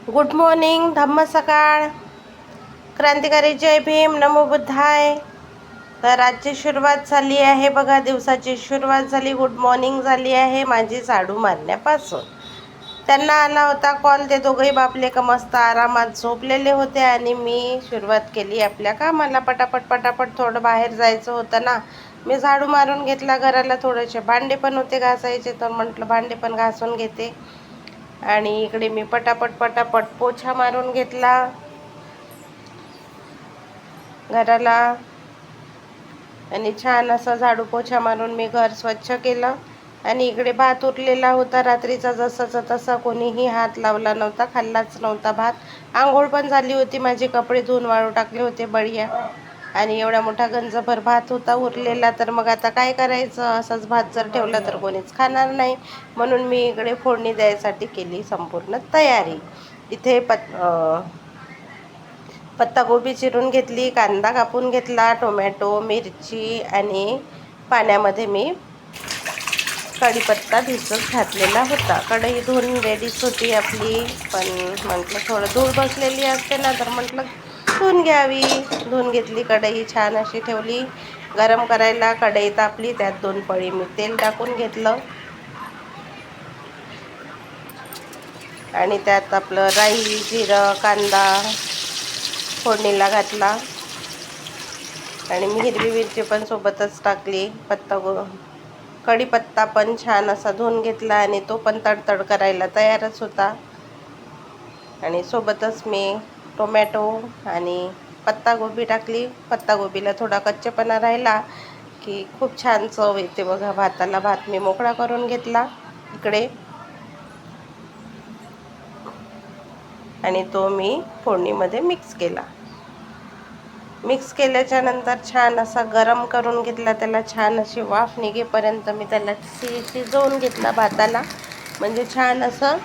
Good morning, धम्म सकाळ, क्रांतिकारी, जय भीम, नमो बुद्धाय. तर आजची सुरुवात झाली आहे बघा, दिवसाची सुरुवात झाली. गुड मॉर्निंग झाली आहे माझी झाडू मारण्यापासून. त्यांना आला होता कॉल, ते दोघंही बापले का मस्त आरामात झोपलेले होते आणि मी सुरुवात केली आपल्या कामाला. पटापट पटापट थोडं बाहेर जायचं होतं ना, मी झाडू मारून घेतला. घराला थोडेसे भांडे पण होते घासायचे, तर म्हटलं भांडे पण घासून घेते. आणि इकडे मी पटापट पटापट पोछा मारून घेतला घराला आणि छान असं झाडू पोछा मारून मी घर स्वच्छ केलं. आणि इकडे भात उरलेला होता रात्रीचा, जसाचा तसा, कोणीही हात लावला नव्हता, खाल्लाच नव्हता भात. आंघोळ पण झाली होती माझी, कपडे धुवून वाळू टाकले होते बढिया. आणि एवढा मोठा गंजभर भात होता उरलेला, तर मग आता काय करायचं, असाच भात जर ठेवला तर कोणीच खाणार नाही. म्हणून मी इकडे फोडणी द्यायसाठी केली संपूर्ण तयारी. इथे पत्तागोबी चिरून घेतली, कांदा कापून घेतला, टोमॅटो, मिरची आणि पाण्यामध्ये मी कढीपत्ता भिजत घातलेला होता. कढई धुवून रेडीच होती आपली, पण म्हटलं थोडं धूळ बसलेली असते ना, तर म्हटलं धुवून घ्यावी. धुवून घेतली. कढई छान अशी ठेवली गरम करायला. कढई तापली, त्यात 2 पळी मी तेल टाकून घेतलं आणि त्यात आपलं राई, जिरं, कांदा फोडणीला घातला आणि मी हिरवी मिरची पण सोबतच टाकली. कढीपत्ता पण छान असा धुवून घेतला आणि तो पण तडतड करायला तयारच होता. आणि सोबतच मी टोमॅटो आणि पत्तागोबी टाकली. पत्तागोबीला थोडा कच्चेपणा राहिला की खूप छान चव येते बघा भाताला. भात मी मोकळा करून घेतला इकडे आणि तो मी फोडणीमध्ये मिक्स केला. मिक्स केल्याच्या नंतर छान असा गरम करून घेतला. त्याला छान अशी वाफ निघेपर्यंत मी त्याला शिजवून घेतला भाताला, म्हणजे छान असं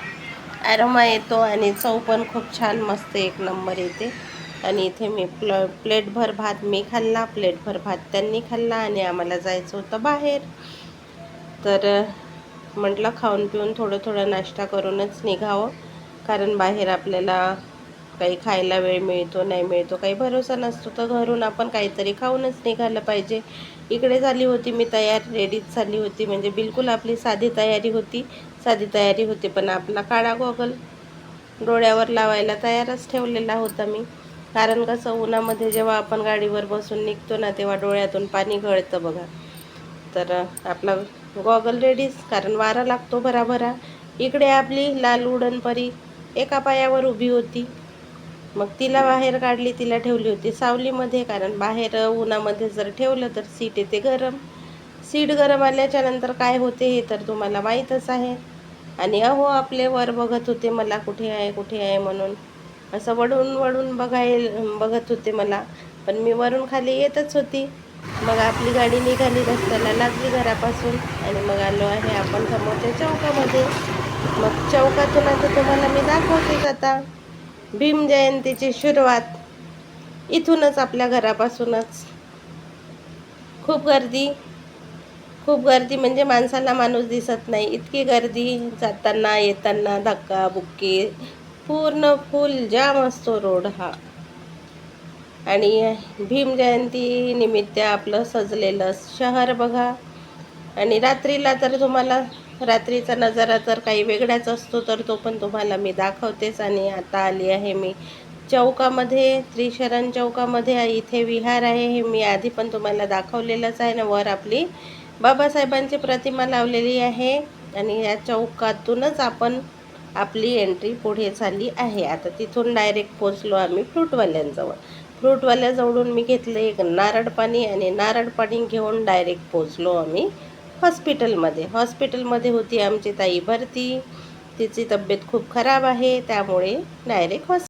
ॲरोमा येतो आणि चव पण खूप छान मस्त एक नंबर येते. आणि इथे मी प्लेटभर भात मी खाल्ला, प्लेटभर भात त्यांनी खाल्ला आणि आम्हाला जायचं होतं बाहेर. तर म्हटलं खाऊन पिऊन थोडं थोडं नाश्ता करूनच निघावं, कारण बाहेर आपल्याला काही खायला वेळ मिळतो नाही मिळतो काही भरोसा नसतो, तर घरून आपण काहीतरी खाऊनच निघालं पाहिजे. इकडे झाली होती मी तयार, रेडीच झाली होती, म्हणजे बिलकुल आपली साधी तयारी होती. पण आपला काळा गॉगल डोळ्यावर लावायला तयारच ठेवलेला होता मी, कारण कसं उन्हामध्ये जेव्हा आपण गाडीवर बसून निघतो ना, तेव्हा डोळ्यातून पाणी गळतं बघा. तर आपला गॉगल रेडीच, कारण वारा लागतो भराभरा. इकडे आपली लाल उडण परी एका पायावर उभी होती, मग तिला बाहेर काढली, तिला ठेवली होती सावलीमध्ये, कारण बाहेर उन्हामध्ये जर ठेवलं तर सीट येते गरम. सीट गरम आल्याच्या नंतर काय होते हे तर तुम्हाला माहीतच आहे. आणि अहो आपले वर बघत होते मला, कुठे आहे म्हणून असं वळून वळून बघत होते मला, पण मी वरून खाली येतच होती. मग आपली गाडी निघाली, रस्त्याला लागली घरापासून आणि मग आलो आहे आपण समोरच्या चौकामध्ये. मग चौकातून आता तुम्हाला मी दाखवतेच आता भीम जयंतीची सुरुवात इथूनच, आपल्या घरापासूनच. खूप गर्दी म्हणजे माणसाला माणूस दिसत नाही इतकी गर्दी. जाताना येताना धक्का बुक्की, पूर्ण फुल जाम असतो रोड हा. आणि भीम जयंती निमित्त आपलं सजलेलं शहर बघा. आणि रात्रीला तर तुम्हाला रात्रीचा नजारा तर काही वेगळाच असतो, तर तो पण तुम्हाला मी दाखवतेच. आणि आता आली आहे मी चौकामध्ये, त्रिशरण चौकामध्ये. इथे विहार आहे, हे मी आधी पण तुम्हाला दाखवलेलंच आहे ना. वर आपली बाबासाहेबांची प्रतिमा लावलेली आहे आणि या चौकातूनच आपण आपली एंट्री पुढे झाली आहे. आता तिथून डायरेक्ट पोचलो आम्ही फ्रूटवाल्यांजवळ. फ्रूटवाल्याजवळून मी घेतलं एक नारळ पाणी आणि नारळ पाणी घेऊन डायरेक्ट पोचलो आम्ही हॉस्पिटलमध्ये होती आमची ताई भरती. तिची तब्येत खूप खराब आहे, त्यामुळे डायरेक्ट